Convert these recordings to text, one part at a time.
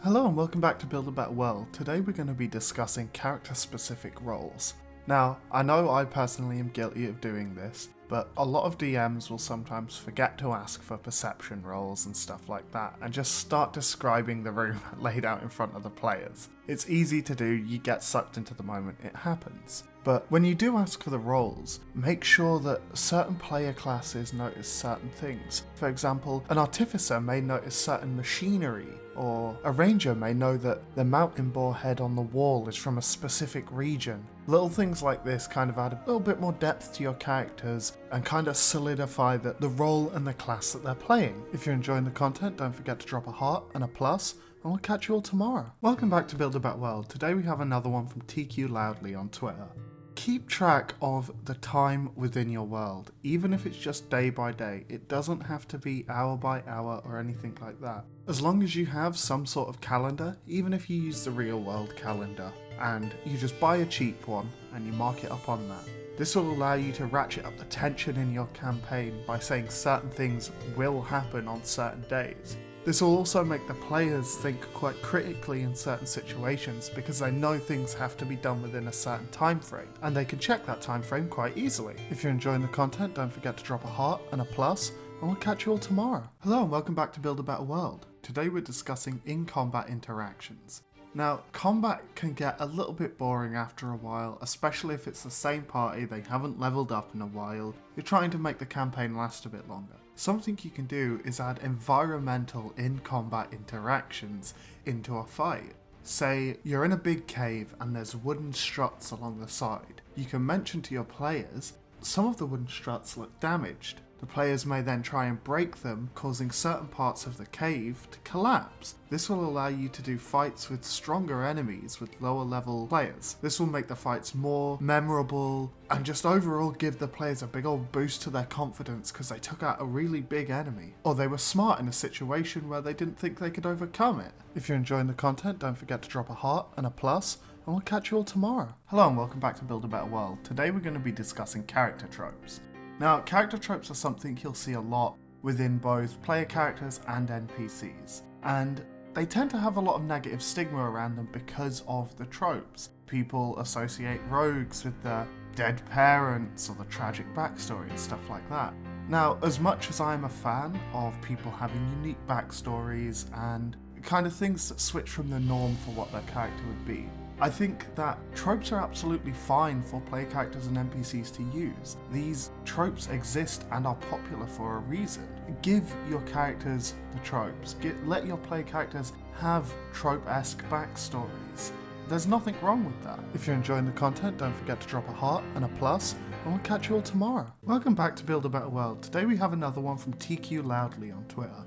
Hello and welcome back to Build a Better World. Today we're going to be discussing character-specific roles. Now, I know I personally am guilty of doing this, but a lot of DMs will sometimes forget to ask for perception rolls and stuff like that, and just start describing the room laid out in front of the players. It's easy to do, you get sucked into the moment, it happens. But when you do ask for the roles, make sure that certain player classes notice certain things. For example, an artificer may notice certain machinery, or a ranger may know that the mountain boar head on the wall is from a specific region. Little things like this kind of add a little bit more depth to your characters and kind of solidify the role and the class that they're playing. If you're enjoying the content, don't forget to drop a heart and a plus, and we'll catch you all tomorrow. Welcome back to Build a Better World. Today we have another one from TQLoudly on Twitter. Keep track of the time within your world, even if it's just day by day. It doesn't have to be hour by hour or anything like that. As long as you have some sort of calendar, even if you use the real world calendar, and you just buy a cheap one and you mark it up on that. This will allow you to ratchet up the tension in your campaign by saying certain things will happen on certain days. This will also make the players think quite critically in certain situations because they know things have to be done within a certain time frame, and they can check that time frame quite easily. If you're enjoying the content, don't forget to drop a heart and a plus, and we'll catch you all tomorrow. Hello and welcome back to Build a Better World. Today we're discussing in-combat interactions. Now, combat can get a little bit boring after a while, especially if it's the same party, they haven't leveled up in a while, you're trying to make the campaign last a bit longer. Something you can do is add environmental in-combat interactions into a fight. Say you're in a big cave and there's wooden struts along the side. You can mention to your players, some of the wooden struts look damaged. The players may then try and break them, causing certain parts of the cave to collapse. This will allow you to do fights with stronger enemies with lower level players. This will make the fights more memorable and just overall give the players a big old boost to their confidence because they took out a really big enemy. Or they were smart in a situation where they didn't think they could overcome it. If you're enjoying the content, don't forget to drop a heart and a plus, and we'll catch you all tomorrow. Hello and welcome back to Build a Better World. Today we're going to be discussing character tropes. Now, character tropes are something you'll see a lot within both player characters and NPCs, and they tend to have a lot of negative stigma around them because of the tropes. People associate rogues with their dead parents or the tragic backstory and stuff like that. Now, as much as I'm a fan of people having unique backstories and kind of things that switch from the norm for what their character would be, I think that tropes are absolutely fine for player characters and NPCs to use. These tropes exist and are popular for a reason. Give your characters the tropes. Let your player characters have trope-esque backstories. There's nothing wrong with that. If you're enjoying the content, don't forget to drop a heart and a plus, and we'll catch you all tomorrow. Welcome back to Build a Better World. Today we have another one from TQLoudly on Twitter.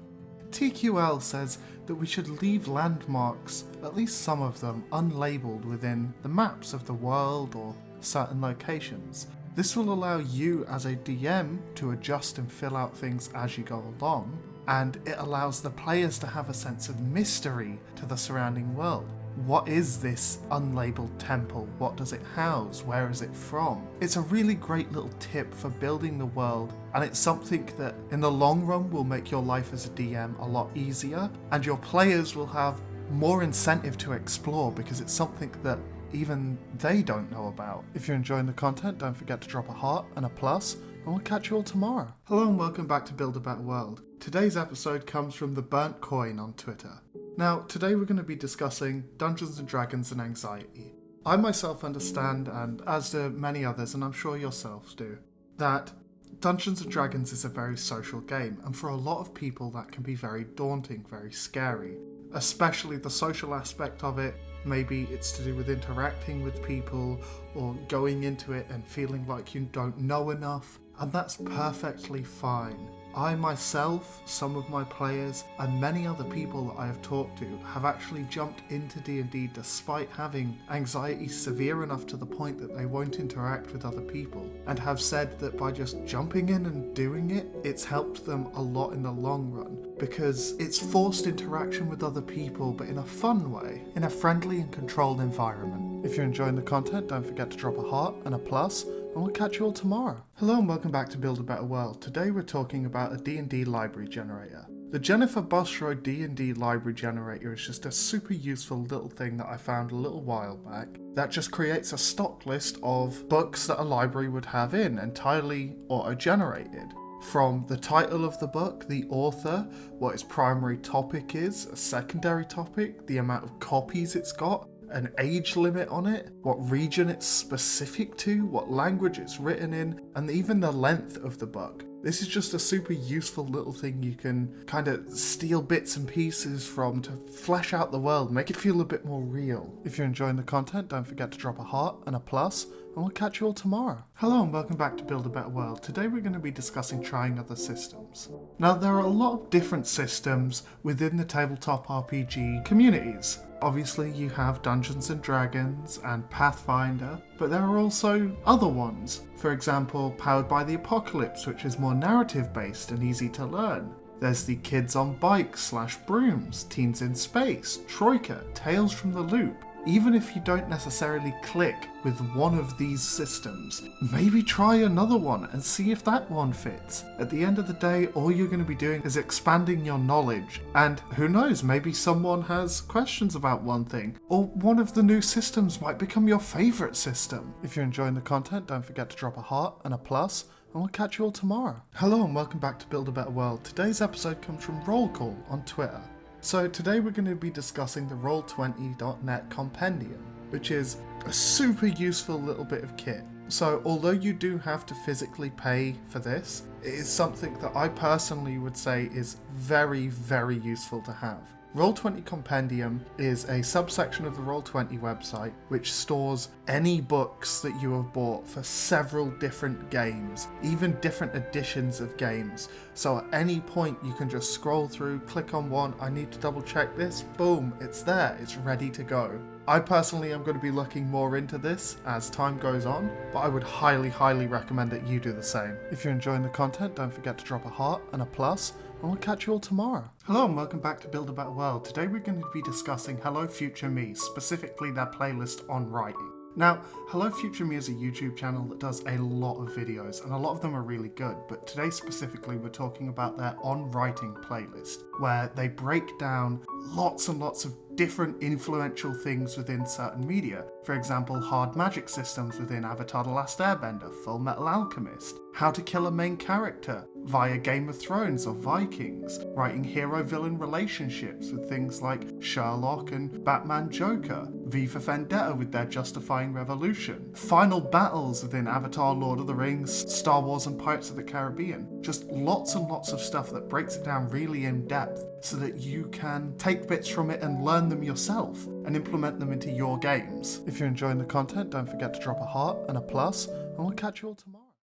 TQL says that we should leave landmarks, at least some of them, unlabelled within the maps of the world or certain locations. This will allow you as a DM to adjust and fill out things as you go along, and it allows the players to have a sense of mystery to the surrounding world. What is this unlabelled temple? What does it house? Where is it from? It's a really great little tip for building the world, and it's something that in the long run will make your life as a DM a lot easier, and your players will have more incentive to explore because it's something that even they don't know about. If you're enjoying the content, don't forget to drop a heart and a plus, and we'll catch you all tomorrow. Hello and welcome back to Build a Better World. Today's episode comes from the Burnt Coin on Twitter. Now, today we're going to be discussing Dungeons & Dragons and anxiety. I myself understand, and as do many others, and I'm sure yourselves do, that Dungeons & Dragons is a very social game, and for a lot of people that can be very daunting, very scary. Especially the social aspect of it. Maybe it's to do with interacting with people, or going into it and feeling like you don't know enough, and that's perfectly fine. I myself, some of my players, and many other people that I have talked to have actually jumped into D&D despite having anxiety severe enough to the point that they won't interact with other people, and have said that by just jumping in and doing it, it's helped them a lot in the long run, because it's forced interaction with other people, but in a fun way, in a friendly and controlled environment. If you're enjoying the content, don't forget to drop a heart and a plus, and we'll catch you all tomorrow. Hello and welcome back to Build a Better World. Today we're talking about a D&D Library Generator. The Jennifer Busrow D&D Library Generator is just a super useful little thing that I found a little while back that just creates a stock list of books that a library would have in, entirely auto-generated. From the title of the book, the author, what its primary topic is, a secondary topic, the amount of copies it's got, an age limit on it, what region it's specific to, what language it's written in, and even the length of the book. This is just a super useful little thing you can kind of steal bits and pieces from to flesh out the world, make it feel a bit more real. If you're enjoying the content, don't forget to drop a heart and a plus, and we'll catch you all tomorrow. Hello and welcome back to Build a Better World. Today we're going to be discussing trying other systems. Now there are a lot of different systems within the tabletop RPG communities. Obviously you have Dungeons and Dragons and Pathfinder, but there are also other ones. For example, Powered by the Apocalypse, which is more narrative based and easy to learn. There's the Kids on Bikes / Brooms, Teens in Space, Troika, Tales from the Loop. Even if you don't necessarily click with one of these systems, maybe try another one and see if that one fits. At the end of the day, all you're going to be doing is expanding your knowledge, and who knows, maybe someone has questions about one thing, or one of the new systems might become your favourite system. If you're enjoying the content, don't forget to drop a heart and a plus, and we'll catch you all tomorrow. Hello and welcome back to Build a Better World. Today's episode comes from Roll Call on Twitter. So today we're going to be discussing the Roll20.net Compendium, which is a super useful little bit of kit. So although you do have to physically pay for this, it is something that I personally would say is very, very useful to have. Roll20 Compendium is a subsection of the Roll20 website which stores any books that you have bought for several different games, even different editions of games. So at any point you can just scroll through, click on one, I need to double check this, boom, it's there, it's ready to go. I personally am going to be looking more into this as time goes on, but I would highly, highly recommend that you do the same. If you're enjoying the content, don't forget to drop a heart and a plus, and we'll catch you all tomorrow. Hello and welcome back to Build a Better World. Today we're going to be discussing Hello Future Me, specifically their playlist on writing. Now, Hello Future Me is a YouTube channel that does a lot of videos, and a lot of them are really good, but today specifically we're talking about their On Writing playlist, where they break down lots and lots of different influential things within certain media. For example, hard magic systems within Avatar: The Last Airbender, Full Metal Alchemist, how to kill a main character via Game of Thrones or Vikings, writing hero-villain relationships with things like Sherlock and Batman Joker, V for Vendetta with their Justifying Revolution, final battles within Avatar, Lord of the Rings, Star Wars and Pirates of the Caribbean. Just lots and lots of stuff that breaks it down really in depth so that you can take bits from it and learn them yourself and implement them into your games. If you're enjoying the content, don't forget to drop a heart and a plus, and we'll catch you all tomorrow.